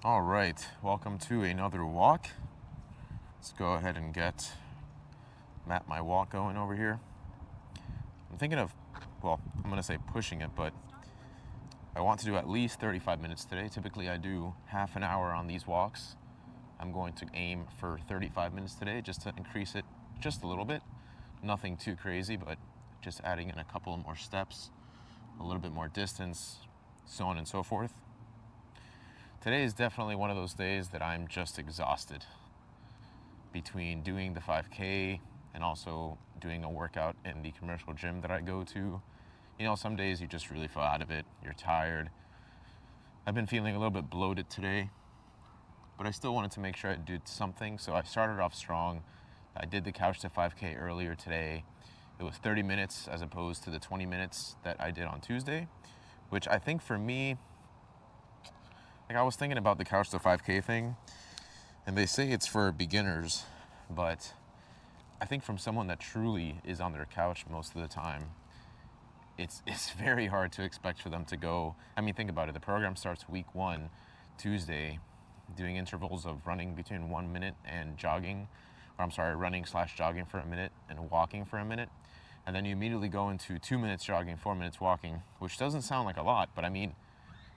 All right, welcome to another walk. Let's go ahead and map my walk going over here. I'm thinking of, I'm gonna say pushing it, but I want to do at least 35 minutes today. Typically I do half an hour on these walks. I'm going to aim for 35 minutes today just to increase it just a little bit. Nothing too crazy, but just adding in a couple more steps, a little bit more distance, so on and so forth. Today is definitely one of those days that I'm just exhausted between doing the 5K and also doing a workout in the commercial gym that I go to. You know, some days you just really feel out of it, you're tired. I've been feeling a little bit bloated today, but I still wanted to make sure I did something, so I started off strong. I did the couch to 5K earlier today. It was 30 minutes as opposed to the 20 minutes that I did on Tuesday, which I think for me, I was thinking about the couch to 5K thing, and they say it's for beginners, but I think from someone that truly is on their couch most of the time, it's very hard to expect for them to go. I mean, think about it. The program starts week 1, Tuesday, doing intervals of running between 1 minute and jogging, running/jogging for a minute and walking for a minute. And then you immediately go into 2 minutes jogging, 4 minutes walking, which doesn't sound like a lot, but I mean,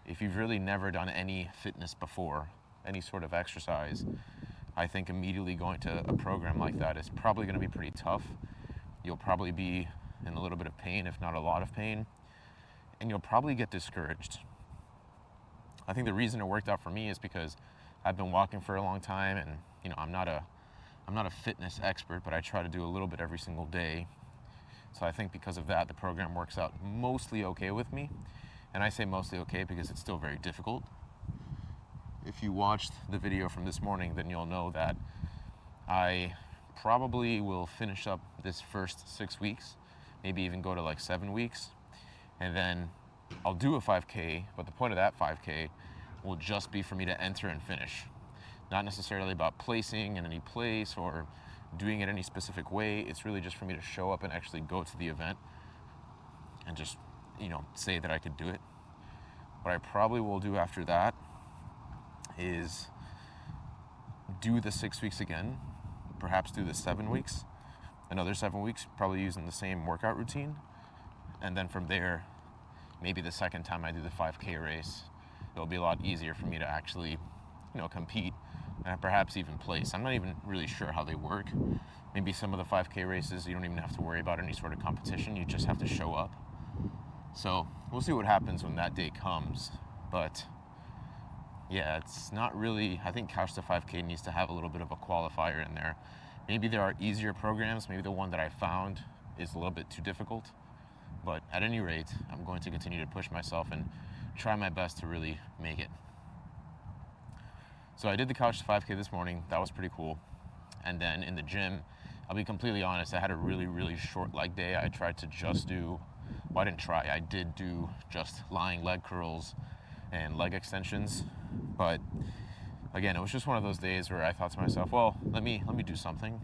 if you've really never done any fitness before, any sort of exercise, I think immediately going to a program like that is probably going to be pretty tough. You'll probably be in a little bit of pain, if not a lot of pain, and you'll probably get discouraged. I think the reason it worked out for me is because I've been walking for a long time, and I'm not a fitness expert, but I try to do a little bit every single day. So I think because of that, the program works out mostly okay with me. And I say mostly okay because it's still very difficult. If you watched the video from this morning, then you'll know that I probably will finish up this first 6 weeks, maybe even go to like 7 weeks. And then I'll do a 5K, but the point of that 5K will just be for me to enter and finish. Not necessarily about placing in any place or doing it any specific way. It's really just for me to show up and actually go to the event and just say that I could do it. What I probably will do after that is do the 6 weeks again, perhaps do the 7 weeks, another 7 weeks, probably using the same workout routine. And then from there, maybe the second time I do the 5K race, it'll be a lot easier for me to actually, compete and perhaps even place. I'm not even really sure how they work. Maybe some of the 5K races, you don't even have to worry about any sort of competition. You just have to show up. So we'll see what happens when that day comes. But yeah, it's not really, I think couch to 5K needs to have a little bit of a qualifier in there. Maybe there are easier programs. Maybe the one that I found is a little bit too difficult. But at any rate, I'm going to continue to push myself and try my best to really make it. So I did the couch to 5K this morning. That was pretty cool. And then in the gym, I'll be completely honest, I had a really, really short leg day. I tried to just do, I didn't try. I did do just lying leg curls and leg extensions. But again, it was just one of those days where I thought to myself, well, let me do something.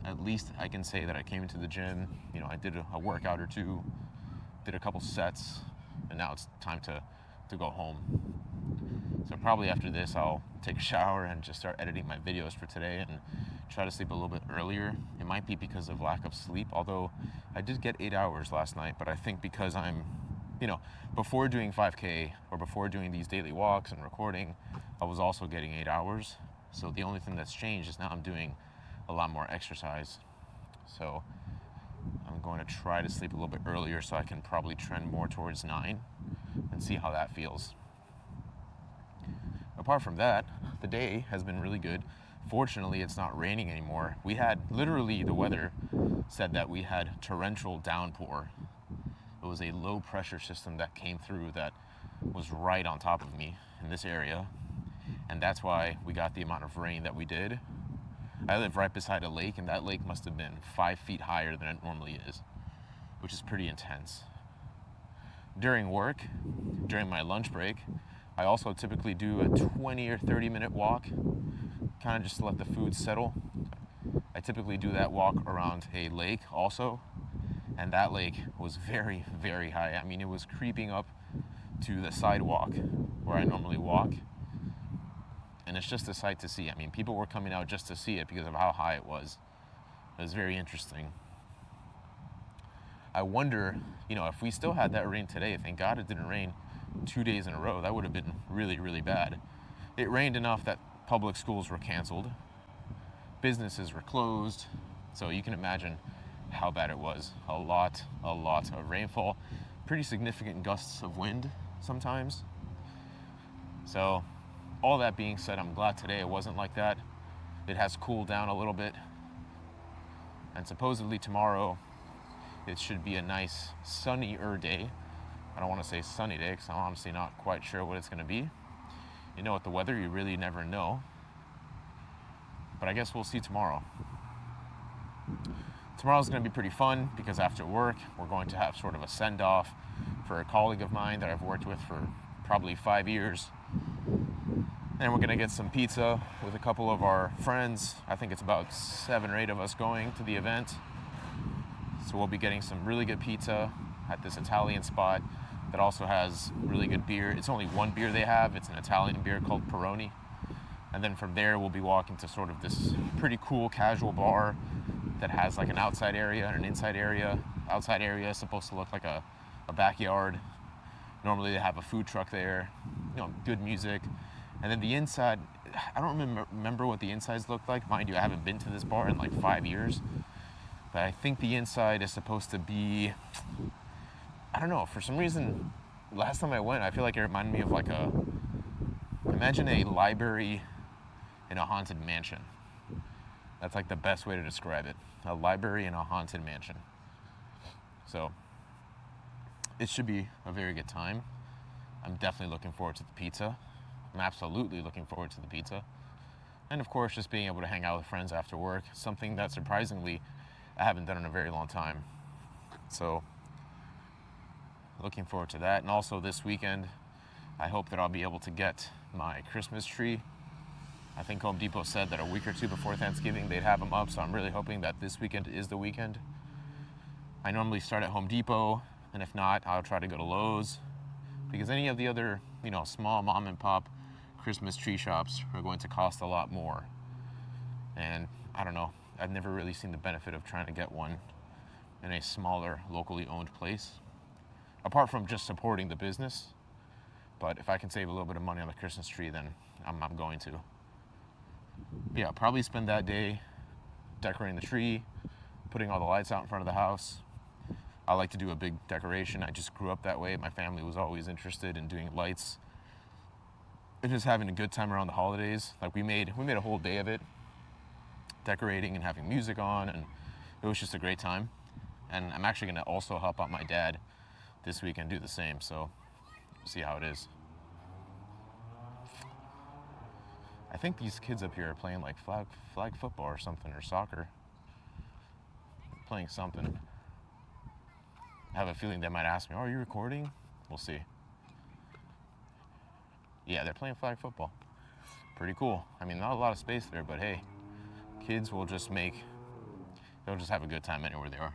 At least I can say that I came into the gym, I did a workout or two, did a couple sets, and now it's time to go home. So probably after this, I'll take a shower and just start editing my videos for today and try to sleep a little bit earlier. It might be because of lack of sleep, although I did get 8 hours last night, but I think because I'm, before doing 5K or before doing these daily walks and recording, I was also getting 8 hours. So the only thing that's changed is now I'm doing a lot more exercise. So I'm going to try to sleep a little bit earlier so I can probably trend more towards 9 and see how that feels. Apart from that, the day has been really good. Fortunately, it's not raining anymore. We had, literally, the weather said that we had torrential downpour. It was a low pressure system that came through that was right on top of me in this area. And that's why we got the amount of rain that we did. I live right beside a lake, and that lake must have been 5 feet higher than it normally is, which is pretty intense. During work, during my lunch break, I also typically do a 20 or 30 minute walk, kind of just to let the food settle. I typically do that walk around a lake also, and that lake was very, very high. I mean, it was creeping up to the sidewalk where I normally walk. And it's just a sight to see. I mean, people were coming out just to see it because of how high it was. It was very interesting. I wonder, if we still had that rain today, thank God it didn't rain 2 days in a row. That would have been really, really bad. It rained enough that public schools were canceled. Businesses were closed. So you can imagine how bad it was. A lot of rainfall. Pretty significant gusts of wind sometimes. So all that being said, I'm glad today it wasn't like that. It has cooled down a little bit. And supposedly tomorrow, it should be a nice sunnier day. I don't want to say sunny day because I'm honestly not quite sure what it's going to be. With the weather, you really never know. But I guess we'll see tomorrow. Tomorrow's going to be pretty fun because after work, we're going to have sort of a send-off for a colleague of mine that I've worked with for probably 5 years. And we're going to get some pizza with a couple of our friends. I think it's about 7 or 8 of us going to the event. So we'll be getting some really good pizza at this Italian spot that also has really good beer. It's only one beer they have. It's an Italian beer called Peroni. And then from there, we'll be walking to sort of this pretty cool casual bar that has like an outside area and an inside area. Outside area is supposed to look like a backyard. Normally they have a food truck there, good music. And then the inside, I don't remember what the insides look like. Mind you, I haven't been to this bar in like 5 years. But I think the inside is supposed to be, I don't know, for some reason, last time I went, I feel like it reminded me of like imagine a library in a haunted mansion. That's like the best way to describe it. A library in a haunted mansion. So it should be a very good time. I'm definitely looking forward to the pizza. I'm absolutely looking forward to the pizza. And of course, just being able to hang out with friends after work, something that surprisingly I haven't done in a very long time. So looking forward to that. And also this weekend, I hope that I'll be able to get my Christmas tree. I think Home Depot said that a week or two before Thanksgiving they'd have them up, so I'm really hoping that this weekend is the weekend. I normally start at Home Depot, and if not, I'll try to go to Lowe's, because any of the other, small mom and pop Christmas tree shops are going to cost a lot more. And I don't know, I've never really seen the benefit of trying to get one in a smaller, locally owned place, apart from just supporting the business. But if I can save a little bit of money on the Christmas tree, then I'm going to. Yeah, I'll probably spend that day decorating the tree, putting all the lights out in front of the house. I like to do a big decoration. I just grew up that way. My family was always interested in doing lights and just having a good time around the holidays. Like we made a whole day of it, decorating and having music on, and it was just a great time. And I'm actually going to also help out my dad this week and do the same. So see how it is. I think these kids up here are playing like flag football or something, or soccer. Playing something. I have a feeling they might ask me, "Oh, are you recording?" We'll see. Yeah, they're playing flag football. Pretty cool. I mean, not a lot of space there, but hey, kids will they'll just have a good time anywhere they are.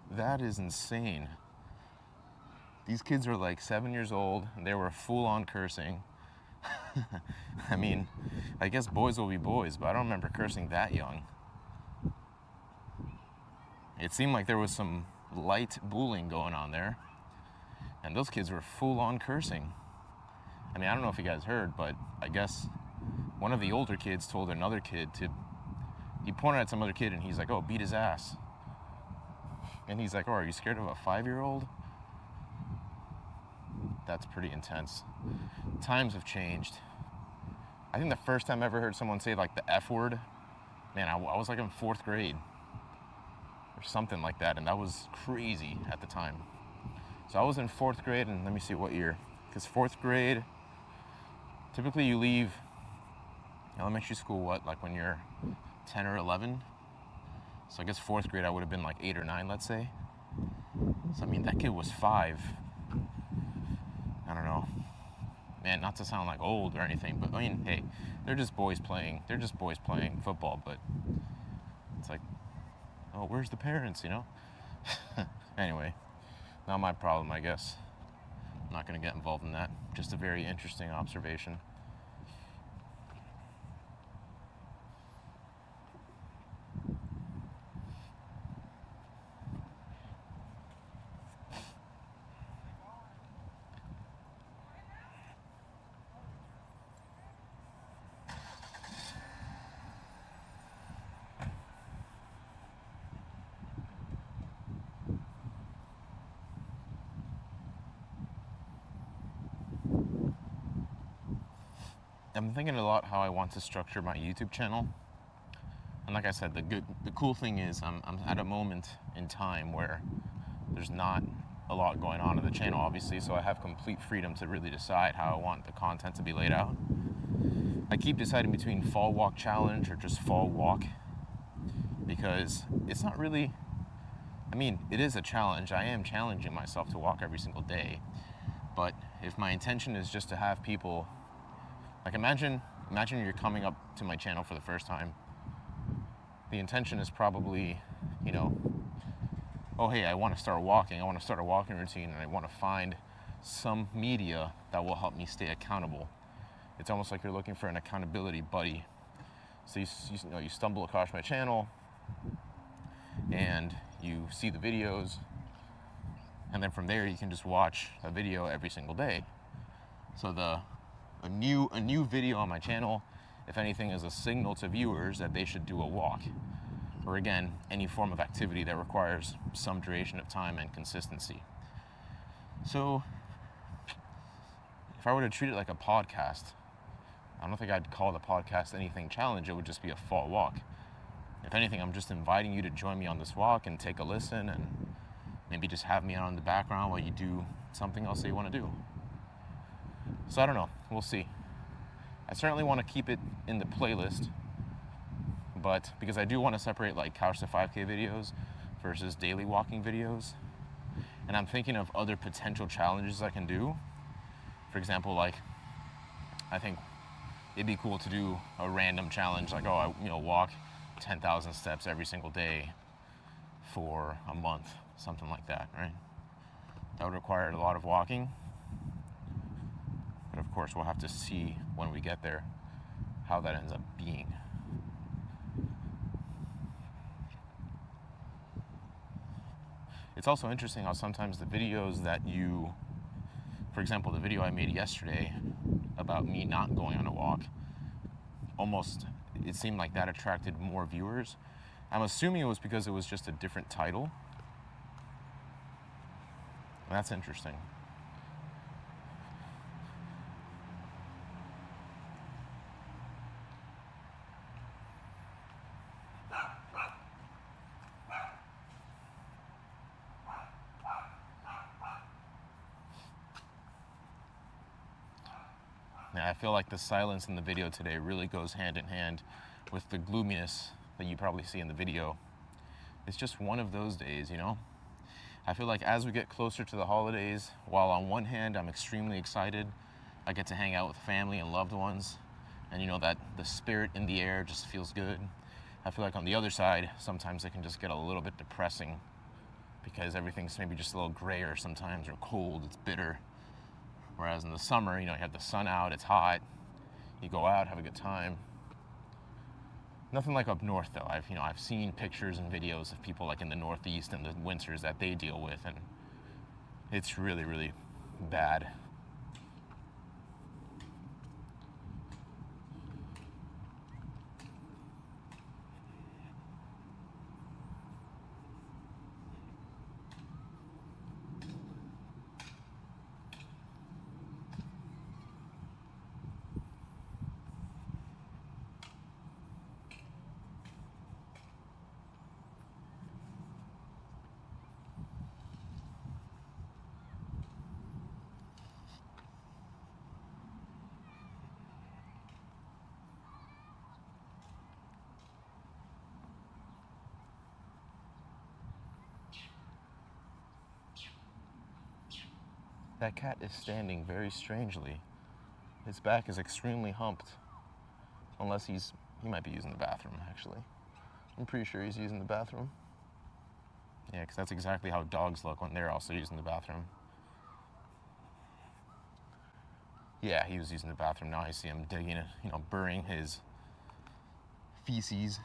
That is insane. These kids are like 7 years old, and they were full on cursing. I mean, I guess boys will be boys, but I don't remember cursing that young. It seemed like there was some light bullying going on there, and those kids were full on cursing. I mean, I don't know if you guys heard, but I guess one of the older kids told another kid he pointed at some other kid and he's like, oh, beat his ass. And he's like, oh, are you scared of a 5-year-old? That's pretty intense. Times have changed. I think the first time I ever heard someone say like the F word, man, I was like in 4th grade or something like that, and that was crazy at the time. So I was in 4th grade, and let me see what year, because 4th grade, typically you leave elementary school, like when you're 10 or 11. So I guess 4th grade I would have been like 8 or 9, let's say. So I mean, that kid was 5. I don't know. Man, not to sound like old or anything, but I mean, hey, they're just boys playing football, but it's like, oh, where's the parents, you know? Anyway, not my problem, I guess. I'm not going to get involved in that. Just a very interesting observation. I'm thinking a lot how I want to structure my YouTube channel. And like I said, the cool thing is I'm at a moment in time where there's not a lot going on in the channel, obviously, so I have complete freedom to really decide how I want the content to be laid out. I keep deciding between fall walk challenge or just fall walk, because it's not really, I mean, it is a challenge. I am challenging myself to walk every single day. But if my intention is just to have people, like imagine you're coming up to my channel for the first time. The intention is probably, you know, oh, hey, I want to start walking. I want to start a walking routine, and I want to find some media that will help me stay accountable. It's almost like you're looking for an accountability buddy. So you stumble across my channel, and you see the videos, and then from there you can just watch a video every single day. So a new video on my channel, if anything, is a signal to viewers that they should do a walk, or again, any form of activity that requires some duration of time and consistency. So if I were to treat it like a podcast, I don't think I'd call the podcast anything challenge. It would just be a fall walk. If anything, I'm just inviting you to join me on this walk and take a listen, and maybe just have me on in the background while you do something else that you want to do. So I don't know, we'll see. I certainly want to keep it in the playlist, but because I do want to separate like couch to 5K videos versus daily walking videos. And I'm thinking of other potential challenges I can do. For example, like, I think it'd be cool to do a random challenge, like, walk 10,000 steps every single day for a month, something like that, right? That would require a lot of walking. But of course, we'll have to see when we get there how that ends up being. It's also interesting how sometimes the videos that for example, the video I made yesterday about me not going on a walk, it seemed like that attracted more viewers. I'm assuming it was because it was just a different title. That's interesting. I feel like the silence in the video today really goes hand in hand with the gloominess that you probably see in the video. It's just one of those days, you know? I feel like as we get closer to the holidays, while on one hand I'm extremely excited, I get to hang out with family and loved ones, and you know that the spirit in the air just feels good. I feel like on the other side, sometimes it can just get a little bit depressing because everything's maybe just a little grayer sometimes, or cold, it's bitter. Whereas in the summer, you have the sun out, it's hot, you go out, have a good time. Nothing like up north though. I've seen pictures and videos of people like in the Northeast and the winters that they deal with, and it's really, really bad. That cat is standing very strangely. His back is extremely humped. Unless he might be using the bathroom, actually. I'm pretty sure he's using the bathroom. Yeah, because that's exactly how dogs look when they're also using the bathroom. Yeah, he was using the bathroom. Now I see him digging it, burying his feces.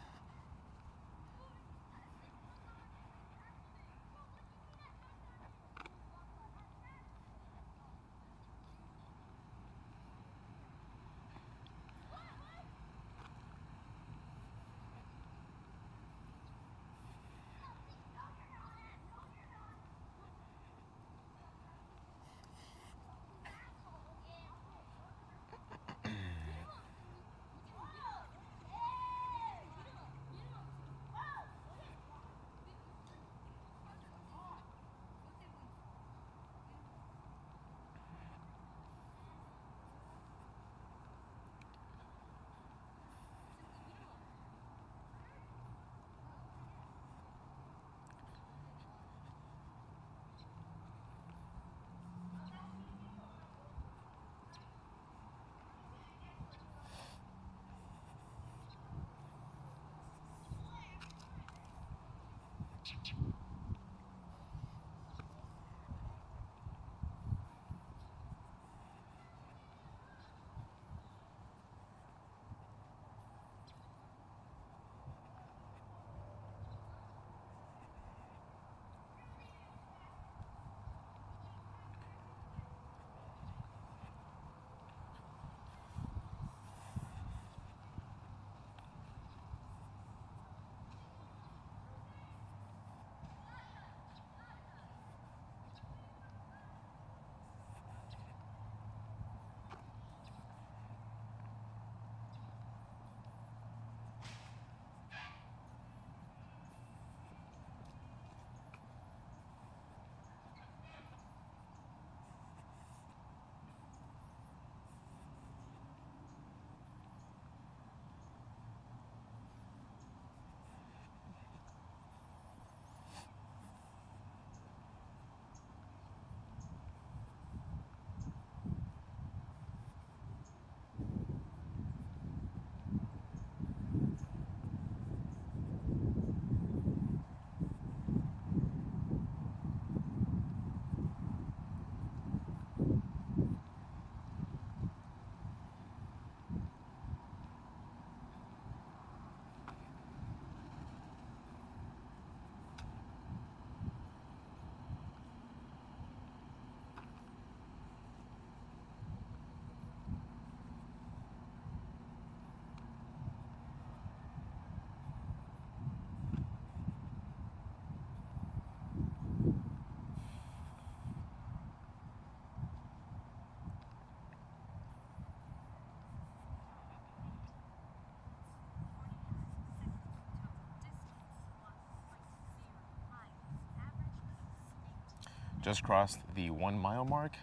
Just crossed the 1 mile mark,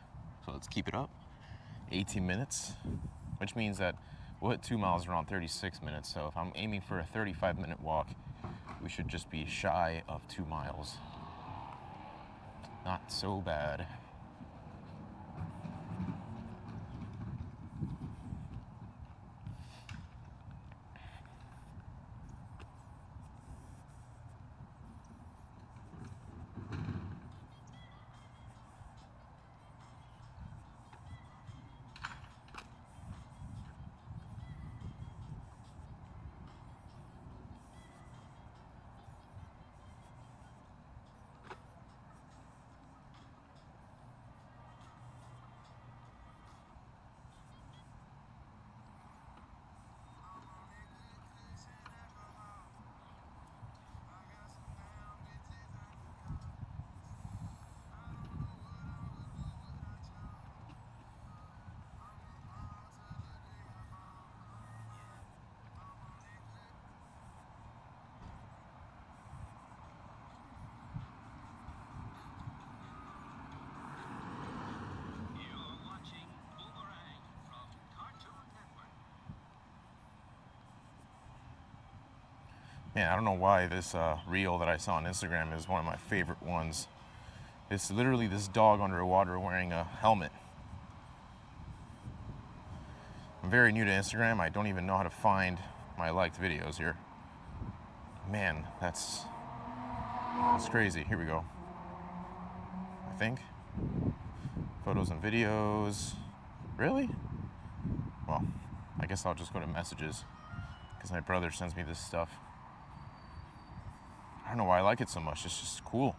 so let's keep it up. 18 minutes, which means that we'll hit 2 miles around 36 minutes. So if I'm aiming for a 35-minute walk, we should just be shy of 2 miles. Not so bad. Man, I don't know why this reel that I saw on Instagram is one of my favorite ones. It's literally this dog underwater wearing a helmet. I'm very new to Instagram. I don't even know how to find my liked videos here. Man, that's crazy. Here we go. I think. Photos and videos. Really? Well, I guess I'll just go to messages because my brother sends me this stuff. I don't know why I like it so much. It's just cool.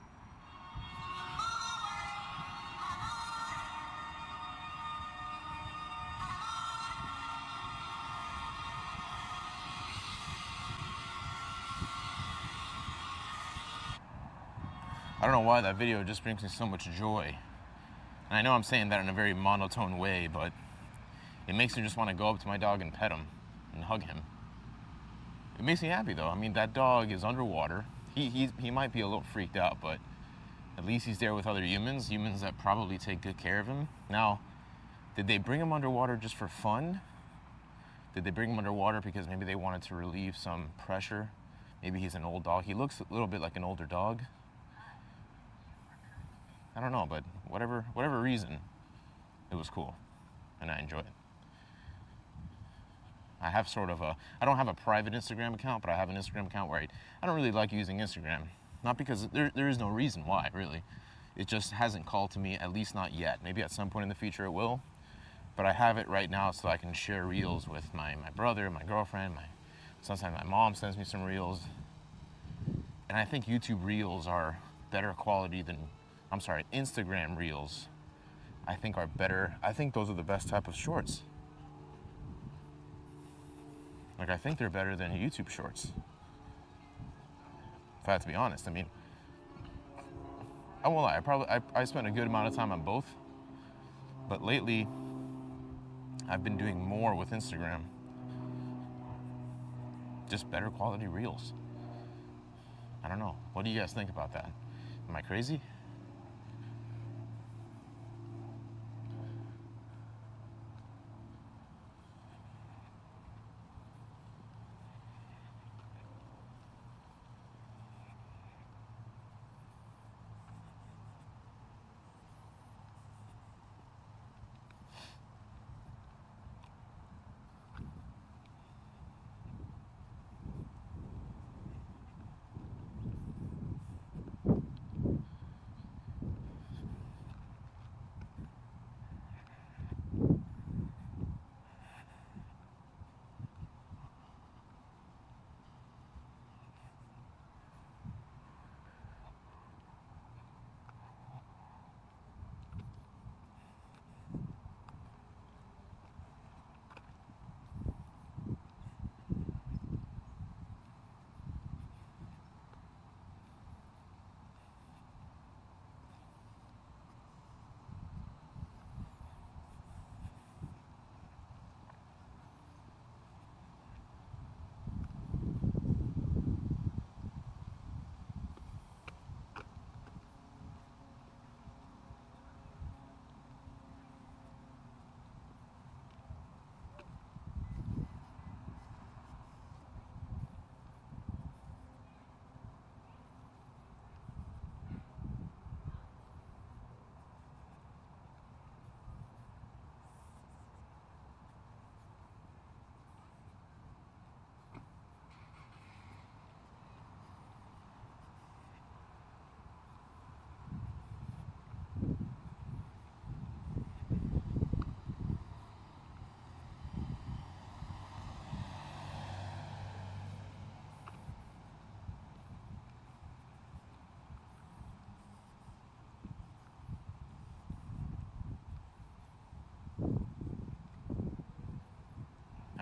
I don't know why that video just brings me so much joy. And I know I'm saying that in a very monotone way, but it makes me just want to go up to my dog and pet him and hug him. It makes me happy though. I mean, that dog is underwater. He might be a little freaked out, but at least he's there with other humans that probably take good care of him. Now, did they bring him underwater just for fun? Did they bring him underwater because maybe they wanted to relieve some pressure? Maybe he's an old dog. He looks a little bit like an older dog. I don't know, but whatever reason, it was cool, and I enjoy it. I have I don't have a private Instagram account, but I have an Instagram account where I don't really like using Instagram. Not because there is no reason why, really. It just hasn't called to me, at least not yet. Maybe at some point in the future it will, but I have it right now so I can share reels with my brother, my girlfriend, sometimes my mom sends me some reels. And I think YouTube reels are better quality than, Instagram reels, I think are better. I think those are the best type of shorts. Like, I think they're better than YouTube shorts. If I have to be honest, I mean, I won't lie, I spent a good amount of time on both, but lately, I've been doing more with Instagram. Just better quality reels. I don't know. What do you guys think about that? Am I crazy?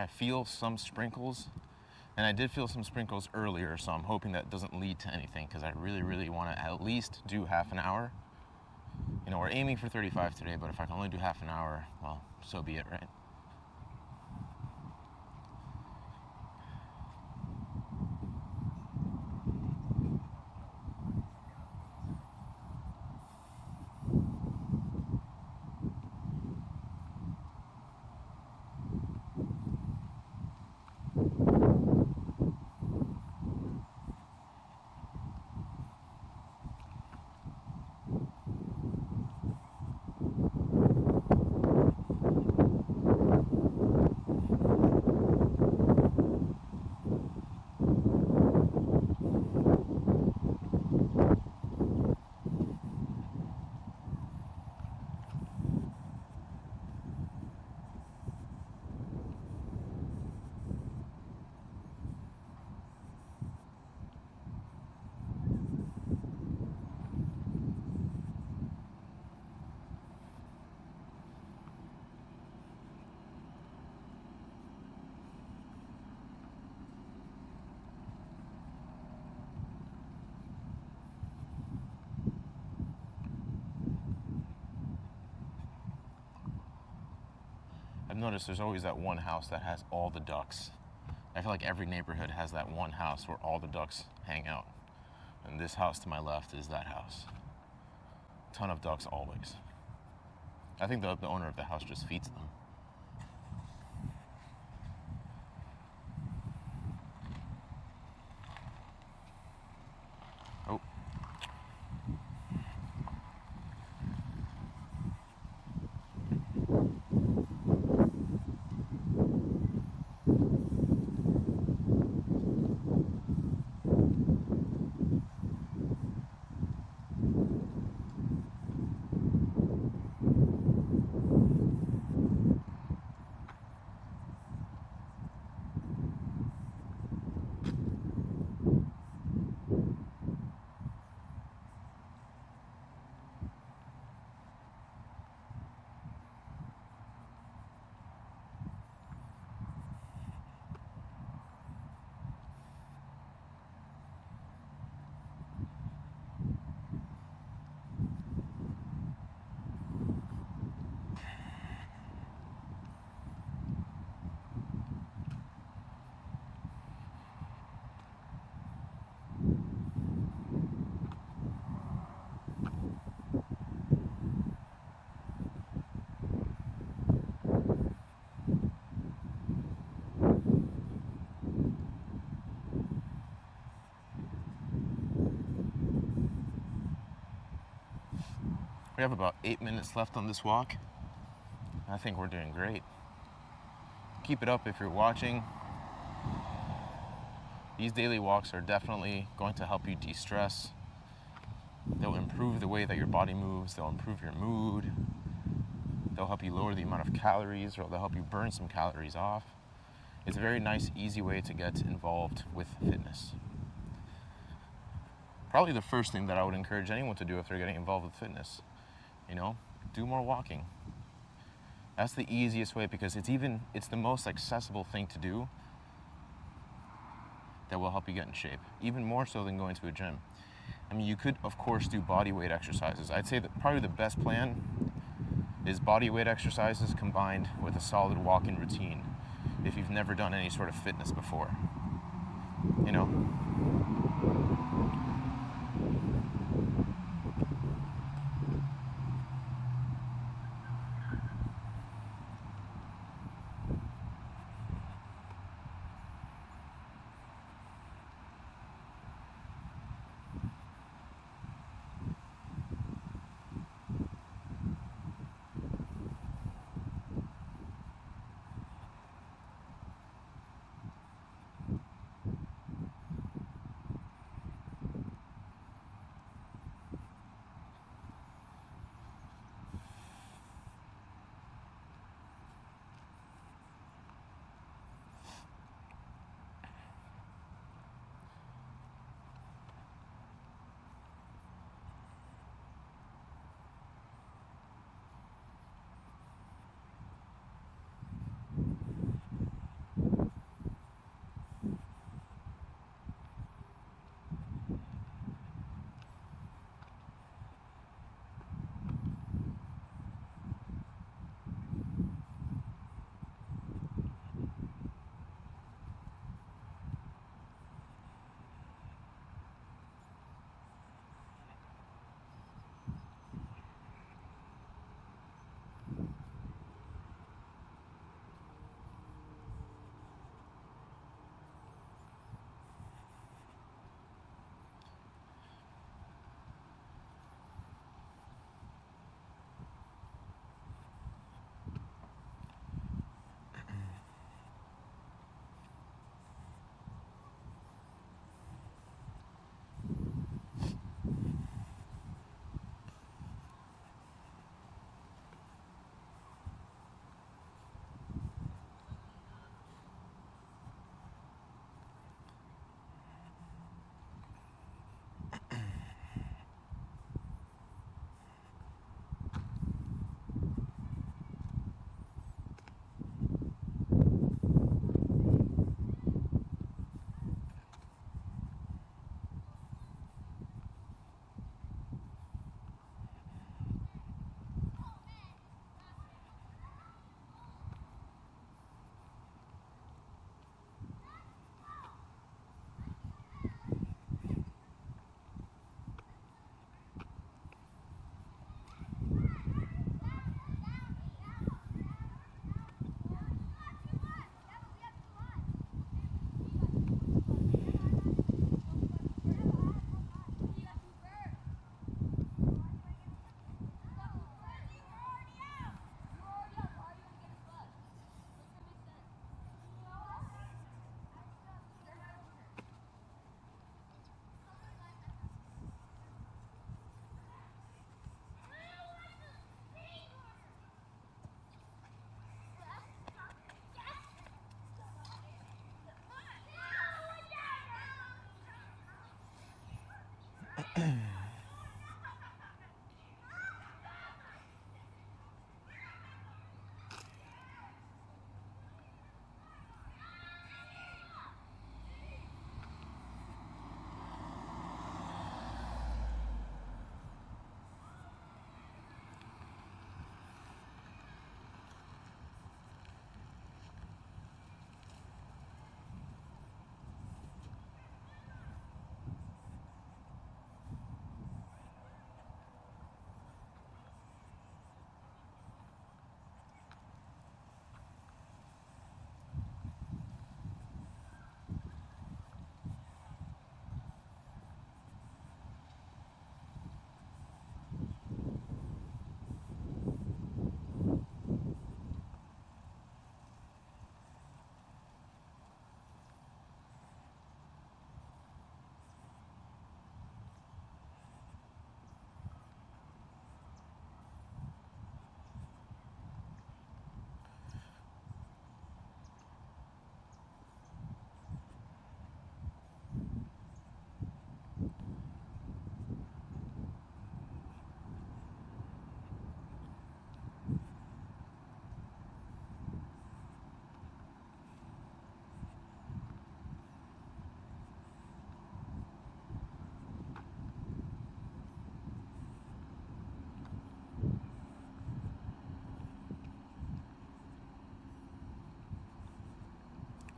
I feel some sprinkles, and I did feel some sprinkles earlier, so I'm hoping that doesn't lead to anything, because I really, really want to at least do half an hour. You know, we're aiming for 35 today, but if I can only do half an hour, well, so be it, right? noticed there's always that one house that has all the ducks. I feel like every neighborhood has that one house where all the ducks hang out. And this house to my left is that house. Ton of ducks always. I think the owner of the house just feeds them. Oh. We have about 8 minutes left on this walk. I think we're doing great. Keep it up if you're watching. These daily walks are definitely going to help you de-stress. They'll improve the way that your body moves. They'll improve your mood. They'll help you lower the amount of calories, or they'll help you burn some calories off. It's a very nice, easy way to get involved with fitness. Probably the first thing that I would encourage anyone to do if they're getting involved with fitness. Do more walking. That's the easiest way, because it's the most accessible thing to do that will help you get in shape, even more so than going to a gym. I mean, you could, of course, do body weight exercises. I'd say that probably the best plan is body weight exercises combined with a solid walking routine if you've never done any sort of fitness before.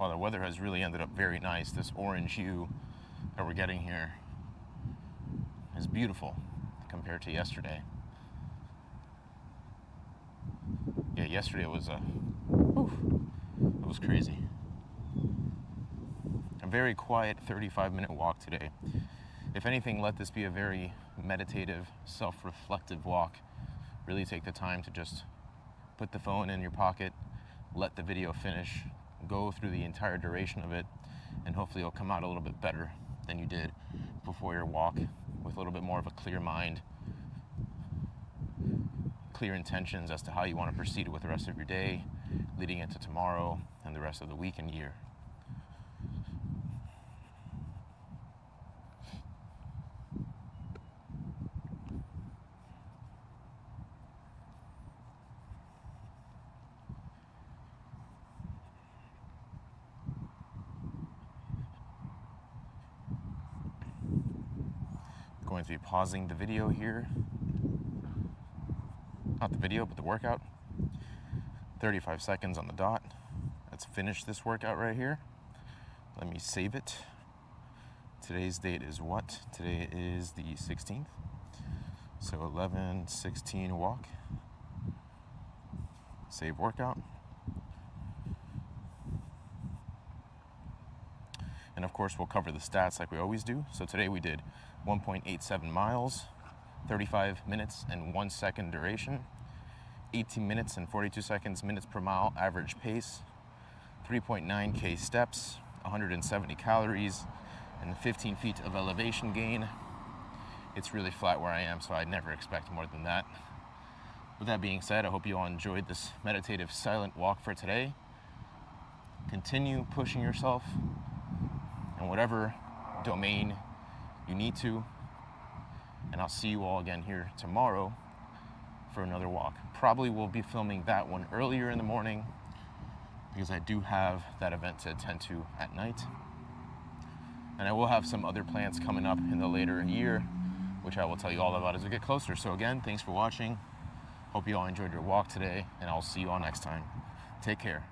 while the weather has really ended up very nice, this orange hue that we're getting here is beautiful compared to yesterday. Yeah, yesterday it was crazy. A very quiet 35-minute walk today. If anything, let this be a very meditative, self-reflective walk. Really take the time to just put the phone in your pocket, let the video finish, go through the entire duration of it, and hopefully it'll come out a little bit better than you did before your walk, with a little bit more of a clear mind, clear intentions as to how you want to proceed with the rest of your day, leading into tomorrow and the rest of the week and year. Going to be pausing the video here. Not the video, but the workout. 35 seconds on the dot. Let's finish this workout right here. Let me save it. Today's date is what? Today is the 16th. So 11/16 walk. Save workout. And of course, we'll cover the stats like we always do. So today we did 1.87 miles, 35 minutes and 1 second duration, 18 minutes and 42 seconds minutes per mile average pace, 3.9K steps, 170 calories, and 15 feet of elevation gain. It's really flat where I am, so I'd never expect more than that. With that being said, I hope you all enjoyed this meditative silent walk for today. Continue pushing yourself in whatever domain you need to, and I'll see you all again here tomorrow for another walk. Probably will be filming that one earlier in the morning because I do have that event to attend to at night. And I will have some other plans coming up in the later year, which I will tell you all about as we get closer. So again, thanks for watching. Hope you all enjoyed your walk today, and I'll see you all next time. Take care.